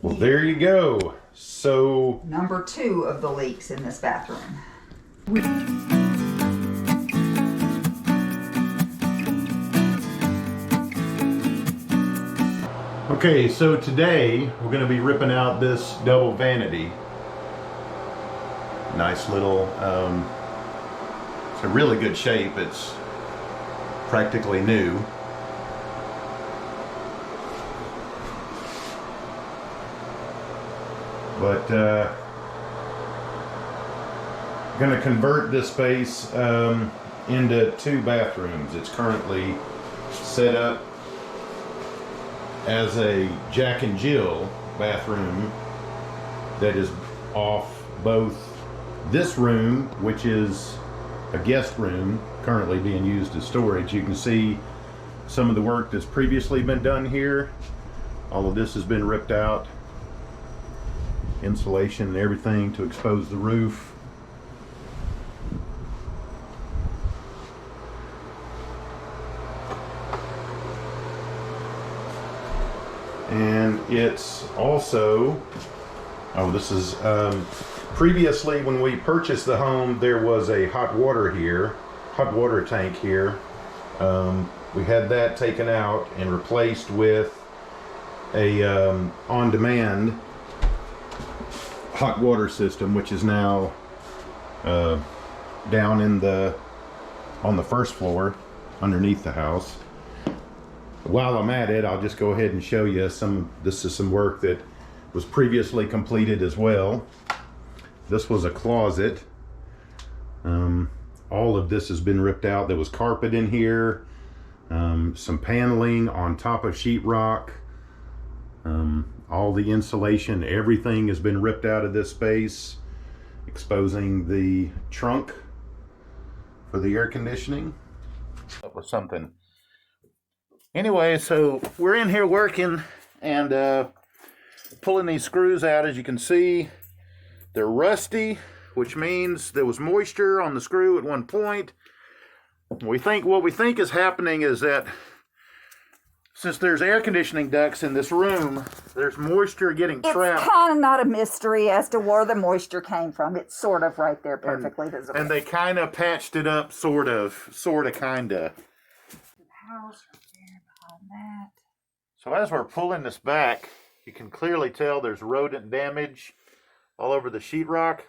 Well, there you go. So number 2 of the leaks in this bathroom. okay, so today we're going to be ripping out this double vanity. Nice little, it's in really good shape. It's practically new. But going to convert this space into 2 bathrooms. It's currently set up as a Jack and Jill bathroom that is off both this room, which is a guest room currently being used as storage. You can see some of the work that's previously been done here. All of this has been ripped out, insulation and everything to expose the roof. And it's also, oh, this is, previously when we purchased the home, there was a hot water tank here. We had that taken out and replaced with a on-demand hot water system, which is now down in on the first floor underneath the house. While I'm at it, I'll just go ahead and show you this is some work that was previously completed as well. This was a closet. All of this has been ripped out. There was carpet in here, some paneling on top of sheetrock. All the insulation, everything has been ripped out of this space, exposing the trunk for the air conditioning. That was something. Anyway, so we're in here working and pulling these screws out. As you can see, they're rusty, which means there was moisture on the screw at one point. What we think is happening is that since there's air conditioning ducts in this room, there's moisture getting trapped. It's kind of not a mystery as to where the moisture came from. It's sort of right there, perfectly visible. And they kind of patched it up, sort of, kind of. The house right there behind that. So as we're pulling this back, you can clearly tell there's rodent damage all over the sheetrock.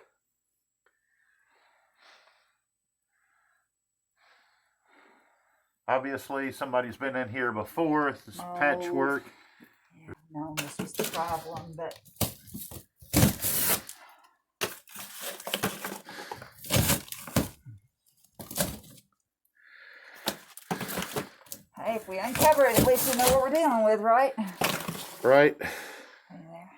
Obviously, somebody's been in here before. This is patchwork. Yeah, no, this was the problem, but hey, if we uncover it, at least we know what we're dealing with, right? Right. Right there.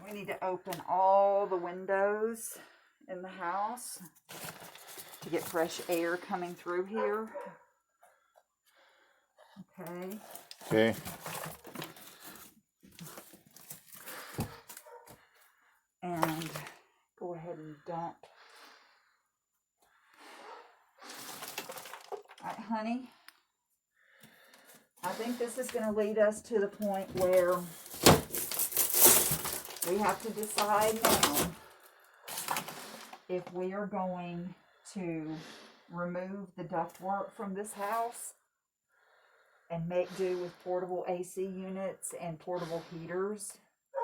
We need to open all the windows in the house to get fresh air coming through here. Okay. Okay. And go ahead and dump. All right, honey. I think this is going to lead us to the point where we have to decide now if we are going to remove the ductwork from this house and make do with portable AC units and portable heaters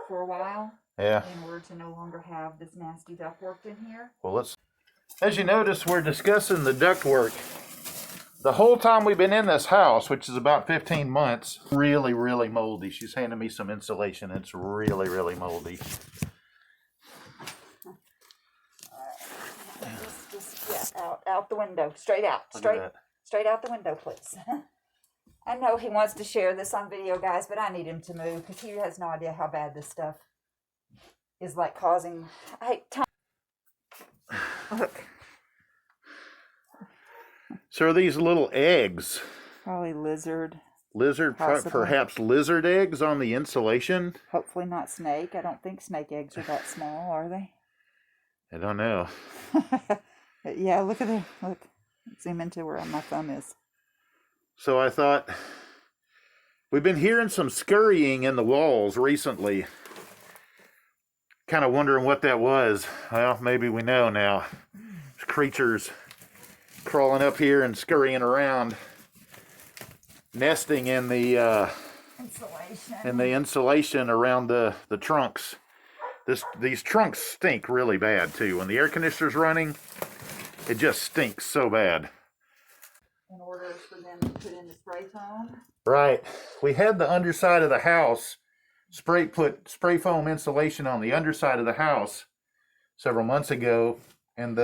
for a while. Yeah. In order to no longer have this nasty ductwork in here. Well, as you notice, we're discussing the ductwork. The whole time we've been in this house, which is about 15 months, really, really moldy. She's handing me some insulation. It's really, really moldy. Just out the window, straight out, straight out the window, please. I know he wants to share this on video, guys, but I need him to move because he has no idea how bad this stuff is like causing. Look. So are these little eggs Probably lizard. Lizard, Possibly. perhaps lizard eggs on the insulation? Hopefully not snake. I don't think snake eggs are that small, are they? I don't know. Yeah, look at there. Look. Zoom into where my thumb is. So I thought, we've been hearing some scurrying in the walls recently. Kind of wondering what that was. Well, maybe we know now. There's creatures crawling up here and scurrying around, nesting in the insulation around the trunks. These trunks stink really bad too. When the air conditioner's running, it just stinks so bad. In order for them to put in the spray foam? Right. We had the underside of the house, put spray foam insulation on the underside of the house several months ago, and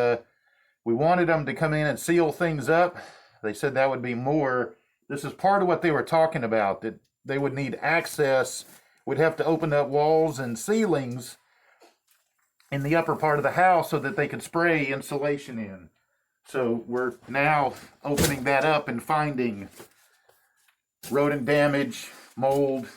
we wanted them to come in and seal things up. They said that would be more. This is part of what they were talking about, that they would need access. We'd have to open up walls and ceilings in the upper part of the house so that they could spray insulation in. So we're now opening that up and finding rodent damage, mold.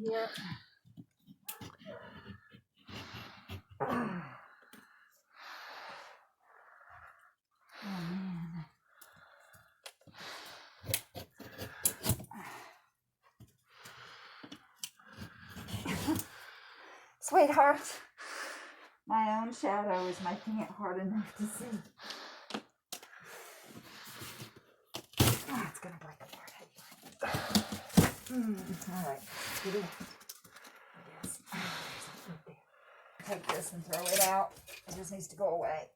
Here. Oh man. Sweetheart, my own shadow is making it hard enough to see. Oh, it's gonna break apart. All right, get it. Yes. Take this and throw it out. It just needs to go away.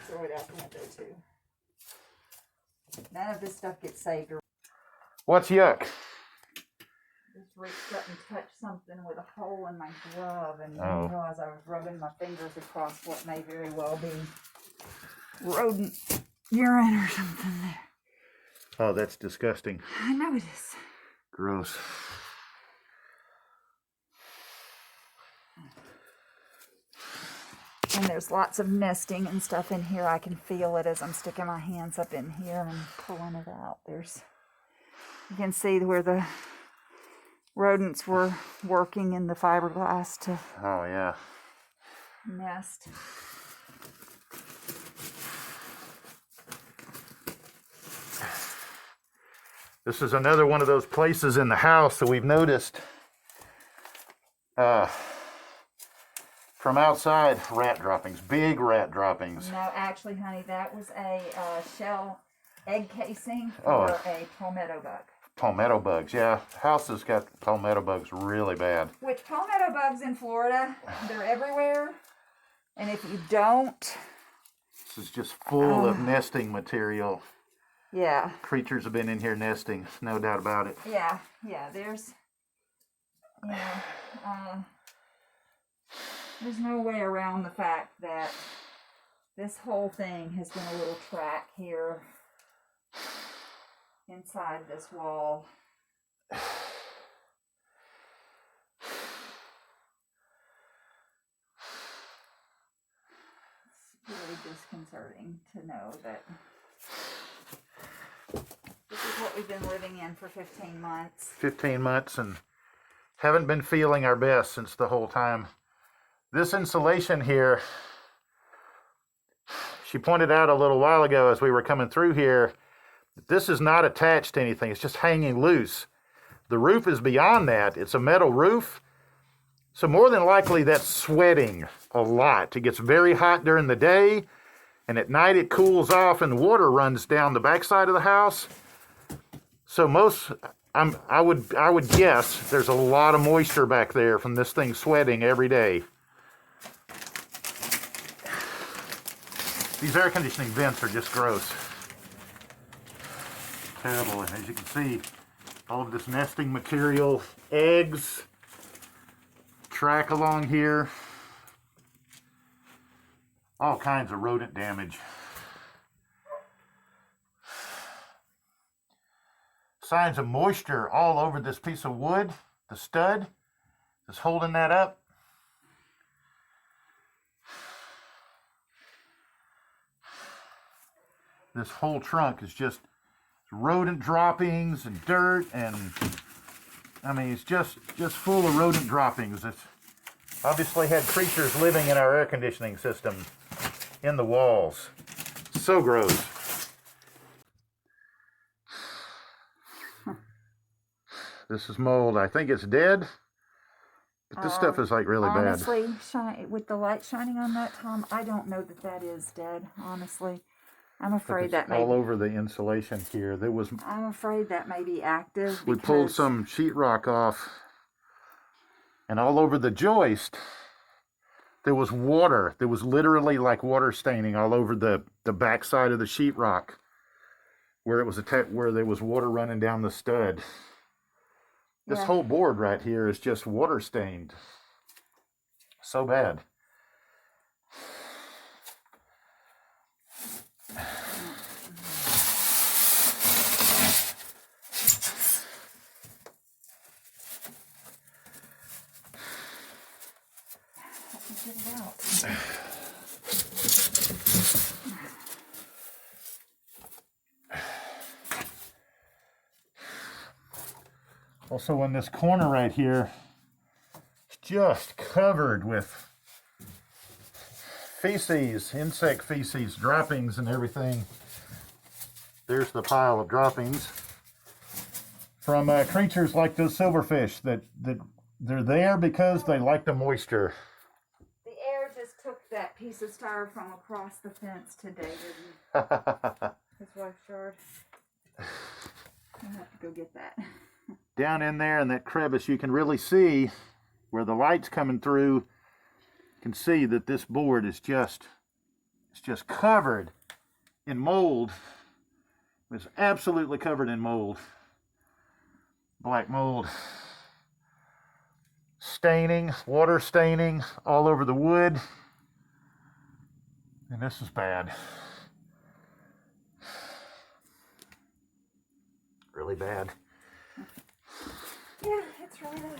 Throw it out the window too. None of this stuff gets saved. What's yuck? Just reached up and touched something with a hole in my glove, and didn't realize I was rubbing my fingers across what may very well be rodent urine or something there. Oh, that's disgusting. I know it is. Gross. And there's lots of nesting and stuff in here. I can feel it as I'm sticking my hands up in here and pulling it out. You can see where the rodents were working in the fiberglass to nest. This is another one of those places in the house that we've noticed from outside, rat droppings, big rat droppings. No, actually, honey, that was a shell egg casing for a palmetto bug. Palmetto bugs, yeah. House has got palmetto bugs really bad. Which palmetto bugs in Florida, they're everywhere. And if you don't... This is just full of nesting material. Yeah. Creatures have been in here nesting, no doubt about it. Yeah, there's no way around the fact that this whole thing has been a little track here inside this wall. It's really disconcerting to know that this is what we've been living in for 15 months. 15 months and haven't been feeling our best since the whole time. This insulation here, she pointed out a little while ago as we were coming through here, this is not attached to anything. It's just hanging loose. The roof is beyond that. It's a metal roof. So more than likely that's sweating a lot. It gets very hot during the day, and at night it cools off and water runs down the backside of the house. So I would guess there's a lot of moisture back there from this thing sweating every day. These air conditioning vents are just gross. Terrible. As you can see, all of this nesting material, eggs, track along here, all kinds of rodent damage. Signs of moisture all over this piece of wood, the stud is holding that up. This whole trunk is just rodent droppings and dirt, and I mean it's just full of rodent droppings. It's obviously had creatures living in our air conditioning system in the walls. So gross. This is mold. I think it's dead, but this stuff is like really honestly, bad. With the light shining on that, Tom, I don't know that is dead. Honestly, I'm afraid that may all over the insulation here. I'm afraid that may be active. We pulled some sheetrock off, and all over the joist there was water. There was literally like water staining all over the backside of the sheetrock, where where there was water running down the stud. This whole board right here is just water stained. So bad. Get it out. Also in this corner right here, it's just covered with feces, insect feces, droppings and everything. There's the pile of droppings from creatures like those silverfish that they're there because they like the moisture. The air just took that piece of styrofoam across the fence to David and his wife's yard. I'll have to go get that. Down in there in that crevice, you can really see where the light's coming through. You can see that this board is just covered in mold. It's absolutely covered in mold. Black mold. Staining, water staining all over the wood. And this is bad. Really bad. Yeah, it's really bad.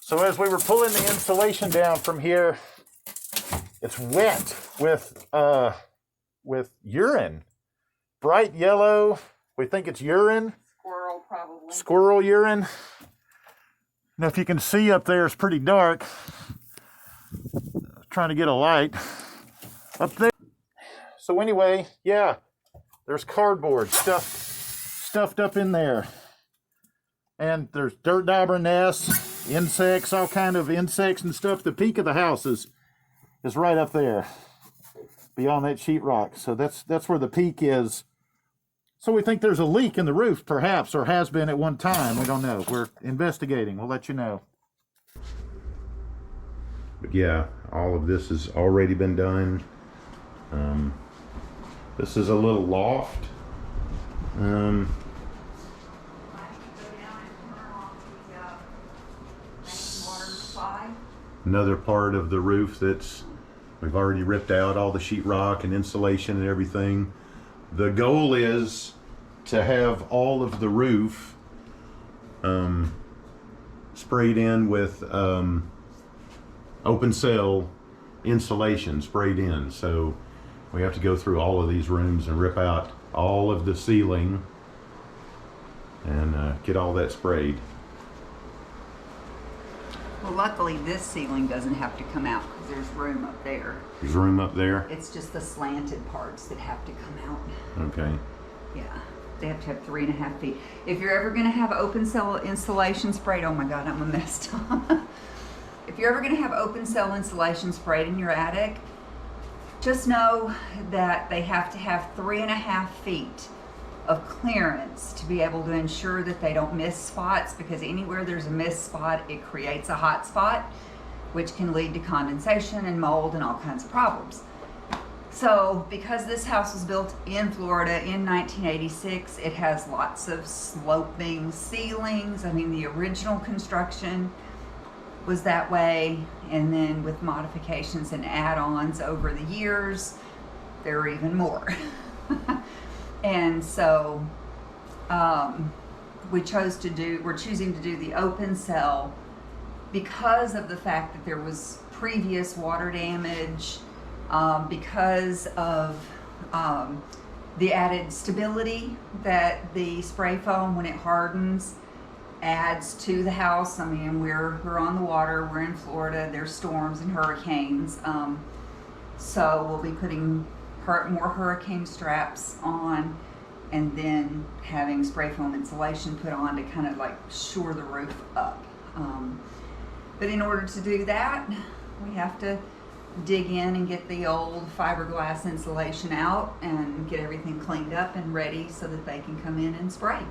So as we were pulling the insulation down from here, it's wet with urine. Bright yellow. We think it's urine. Squirrel, probably. Squirrel urine. Now, if you can see up there, it's pretty dark. Trying to get a light up there. So anyway, yeah, there's cardboard stuffed up in there. And there's dirt dauber nests, insects, all kind of insects and stuff. The peak of the house is right up there, beyond that sheetrock. So that's where the peak is. So we think there's a leak in the roof, perhaps, or has been at one time. We don't know. We're investigating. We'll let you know. But yeah, all of this has already been done. This is a little loft. Another part of the roof we've already ripped out all the sheetrock and insulation and everything. The goal is to have all of the roof sprayed in with open cell insulation sprayed in. So we have to go through all of these rooms and rip out all of the ceiling and get all that sprayed. Well, luckily this ceiling doesn't have to come out because there's room up there. There's room up there? It's just the slanted parts that have to come out. Okay. Yeah, they have to have 3.5 feet. If you're ever gonna have open cell insulation sprayed, oh my God, I'm a mess, Tom. If you're ever gonna have open cell insulation sprayed in your attic, just know that they have to have 3.5 feet of clearance to be able to ensure that they don't miss spots, because anywhere there's a missed spot, it creates a hot spot, which can lead to condensation and mold and all kinds of problems. So because this house was built in Florida in 1986, it has lots of sloping ceilings. I mean, the original construction was that way, and then with modifications and add-ons over the years, there are even more. And so we're choosing to do the open cell because of the fact that there was previous water damage, because of the added stability that the spray foam, when it hardens, adds to the house. I mean, we're on the water, we're in Florida, there's storms and hurricanes. So we'll be putting more hurricane straps on, and then having spray foam insulation put on to kind of like shore the roof up. But in order to do that, we have to dig in and get the old fiberglass insulation out and get everything cleaned up and ready so that they can come in and spray.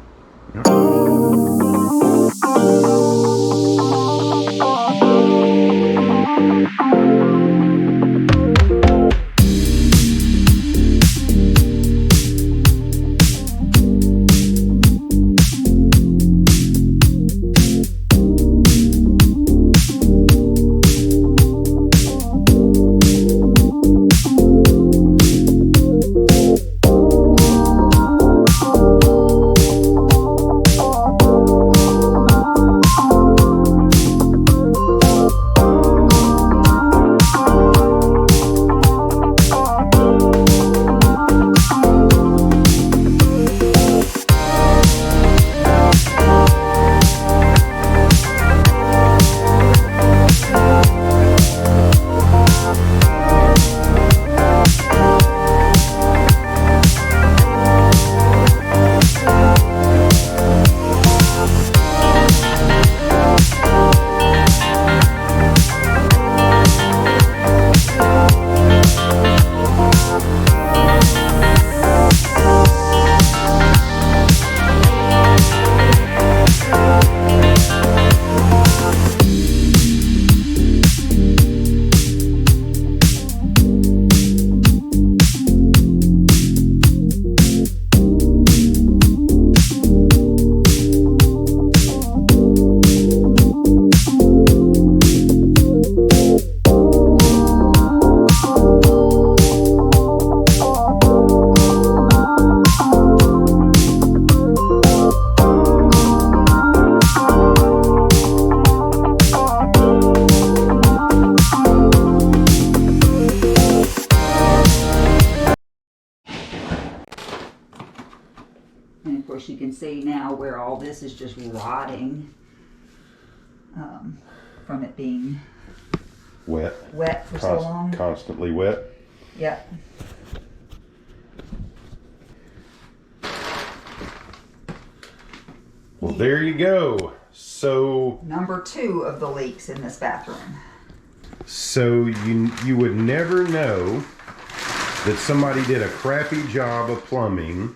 see now where all this is just rotting from it being Wet. for so long. Constantly wet. Yep. Well, there you go. So Number 2 of the leaks in this bathroom. So you would never know that somebody did a crappy job of plumbing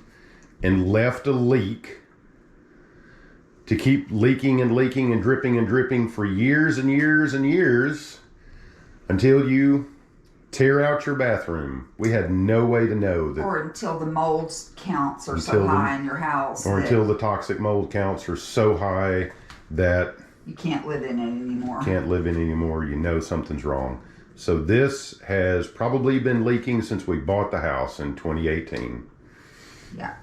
and left a leak to keep leaking and leaking and dripping for years and years and years until you tear out your bathroom. We had no way to know that. Or until the mold counts are so high in your house. Or until the toxic mold counts are so high that you can't live in it anymore. You know something's wrong. So this has probably been leaking since we bought the house in 2018. Yeah.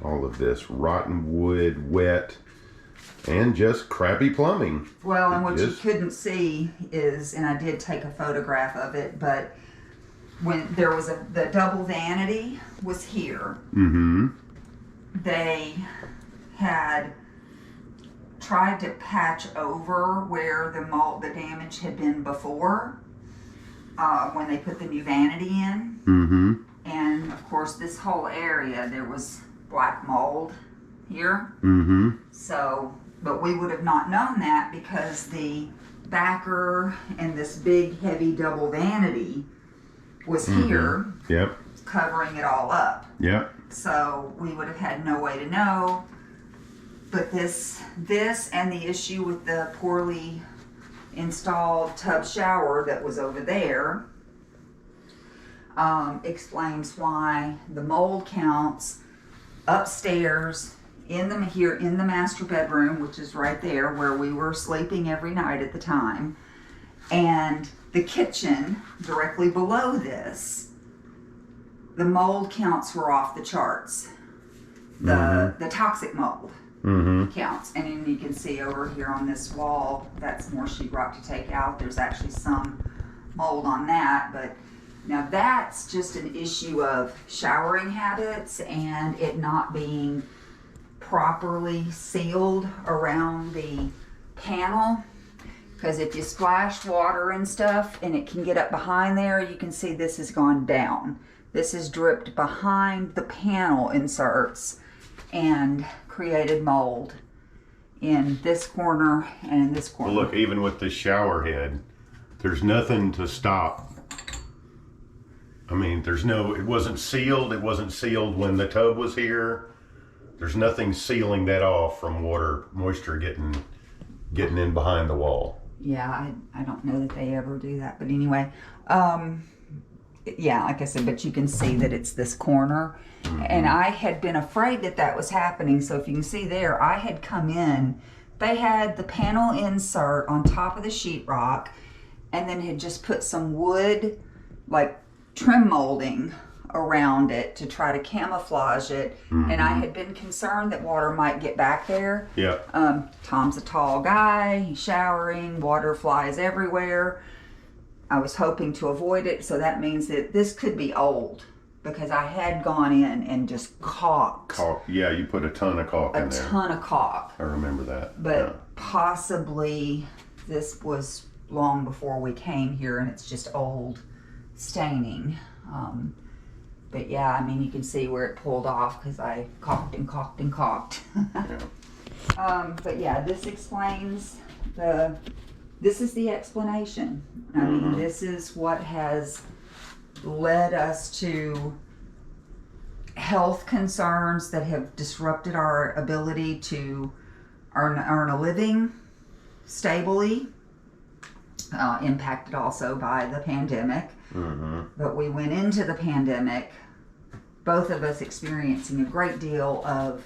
All of this rotten wood, wet, and just crappy plumbing. Well, and what you couldn't see is, and I did take a photograph of it, but when there was the double vanity was here. Mm-hmm. They had tried to patch over where the damage had been before when they put the new vanity in. Mm-hmm. And of course this whole area, there was black mold here. Mm-hmm. So, but we would have not known that because the backer and this big heavy double vanity was here. Yep. Covering it all up. Yep. So we would have had no way to know. But this and the issue with the poorly installed tub shower that was over there explains why the mold counts upstairs in the master bedroom, which is right there where we were sleeping every night at the time, and the kitchen directly below this. The mold counts were off the charts. The toxic mold. Mm-hmm. Counts, and then you can see over here on this wall, that's more sheetrock to take out. There's actually some mold on that, but now that's just an issue of showering habits and it not being properly sealed around the panel. Because if you splash water and stuff and it can get up behind there, you can see this has gone down. This is dripped behind the panel inserts and created mold in this corner and in this corner. Well, look, even with the shower head, there's nothing to stop. I mean, it wasn't sealed. It wasn't sealed when the tub was here. There's nothing sealing that off from moisture getting in behind the wall. Yeah, I don't know that they ever do that. But anyway, yeah, like I said, but you can see that it's this corner. Mm-hmm. And I had been afraid that was happening. So if you can see there, I had come in. They had the panel insert on top of the sheetrock and then had just put some wood, like trim molding around it to try to camouflage it. Mm-hmm. And I had been concerned that water might get back there. Yeah. Tom's a tall guy, he's showering, water flies everywhere. I was hoping to avoid it, so that means that this could be old because I had gone in and just caulked. Yeah, you put a ton of caulk in there. A ton of caulk. I remember that. But possibly this was long before we came here and it's just old staining. But yeah, I mean, you can see where it pulled off because I caulked and caulked and caulked. Yeah. But yeah, this explains this is the explanation. I mean, this is what has led us to health concerns that have disrupted our ability to earn a living stably, impacted also by the pandemic. Mm-hmm. But we went into the pandemic, both of us experiencing a great deal of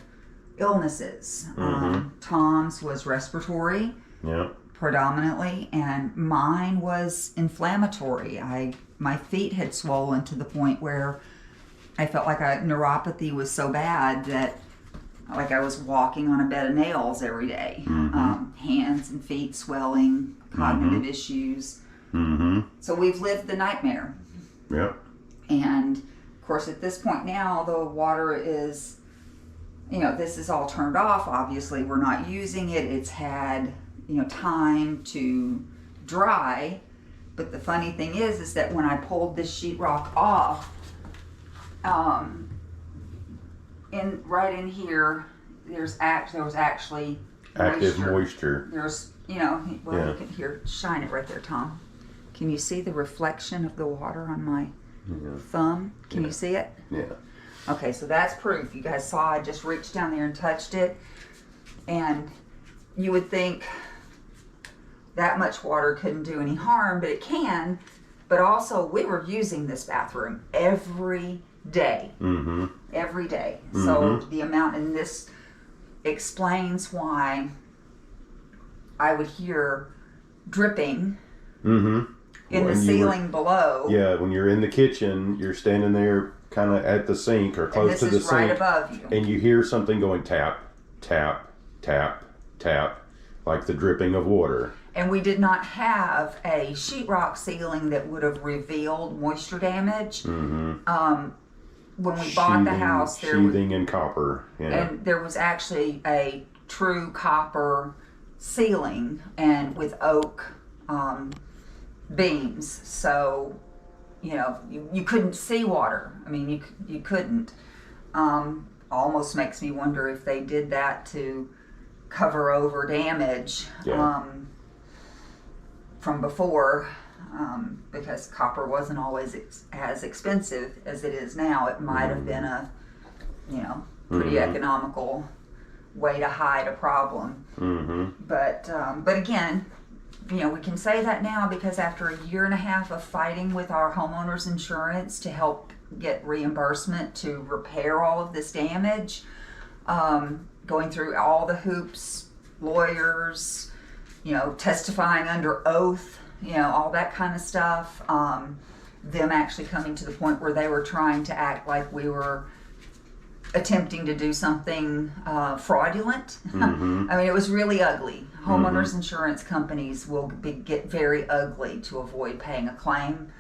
illnesses. Mm-hmm. Tom's was respiratory. Yeah. Predominantly, and mine was inflammatory. My feet had swollen to the point where I felt like neuropathy was so bad that like I was walking on a bed of nails every day. Mm-hmm. Hands and feet swelling, cognitive issues. Mm-hmm. So we've lived the nightmare. Yep. And of course at this point now the water is this is all turned off. Obviously, we're not using it. It's had, time to dry. But the funny thing is that when I pulled this sheetrock off, right in here, there was actually Active moisture. There's, you can here, shine it right there, Tom. Can you see the reflection of the water on my thumb? Can you see it? Yeah. Okay, so that's proof. You guys saw I just reached down there and touched it. And you would think that much water couldn't do any harm, but it can. But also, we were using this bathroom every day. Mm-hmm. Every day. So the amount, and this explains why I would hear dripping in the ceiling below. Yeah, when you're in the kitchen, you're standing there kind of at the sink or close to the sink. Right above you. And you hear something going tap, tap, tap, tap, like the dripping of water. And we did not have a sheetrock ceiling that would have revealed moisture damage. When we bought the house, sheathing in copper. Yeah. And there was actually a true copper ceiling and with oak beams. So, you couldn't see water. I mean, you couldn't. Almost makes me wonder if they did that to cover over damage from before, because copper wasn't always as expensive as it is now. It might have been a, pretty economical way to hide a problem. But again, we can say that now because after a year and a half of fighting with our homeowners insurance to help get reimbursement to repair all of this damage, going through all the hoops, lawyers, testifying under oath, all that kind of stuff, them actually coming to the point where they were trying to act like we were attempting to do something fraudulent. I mean, it was really ugly. Homeowners insurance companies will get very ugly to avoid paying a claim.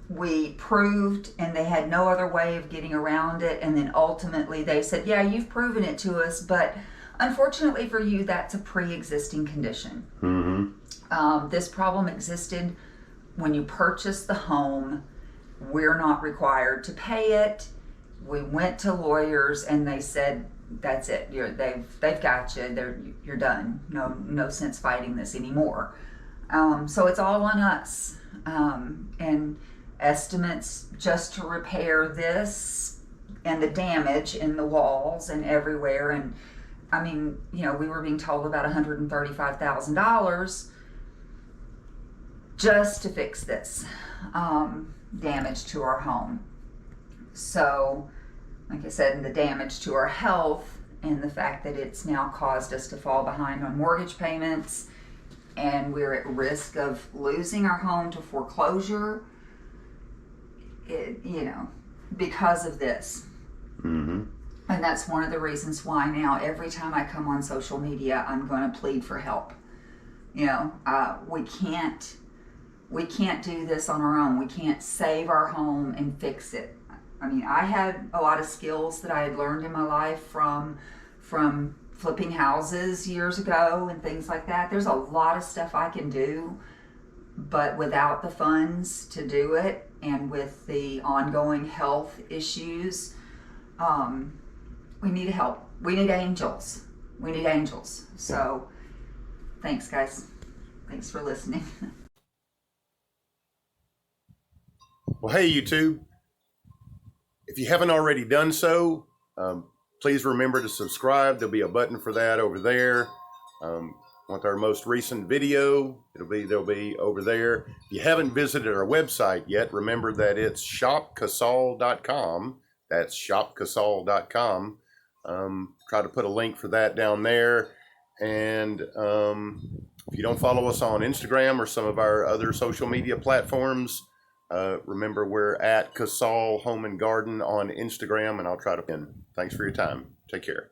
We proved, and they had no other way of getting around it, and then ultimately they said, yeah, you've proven it to us, but unfortunately for you, that's a pre-existing condition. This problem existed when you purchased the home. We're not required to pay it. We went to lawyers and they said, that's it. They've got you. You're done. No sense fighting this anymore. So it's all on us. And estimates just to repair this and the damage in the walls and everywhere. And I mean, we were being told about $135,000 just to fix this damage to our home. So, like I said, the damage to our health and the fact that it's now caused us to fall behind on mortgage payments, and we're at risk of losing our home to foreclosure, because of this. And that's one of the reasons why now every time I come on social media, I'm going to plead for help. We can't do this on our own. We can't save our home and fix it. I mean, I had a lot of skills that I had learned in my life from flipping houses years ago and things like that. There's a lot of stuff I can do, but without the funds to do it and with the ongoing health issues, we need help. We need angels. So thanks, guys. Thanks for listening. Well, hey, YouTube. If you haven't already done so, please remember to subscribe. There'll be a button for that over there. Want our most recent video, there'll be over there. If you haven't visited our website yet, remember that it's shopcasal.com. That's shopcasal.com. Try to put a link for that down there. And if you don't follow us on Instagram or some of our other social media platforms, remember we're at Casal Home and Garden on Instagram, and I'll try to pin. Thanks for your time. Take care.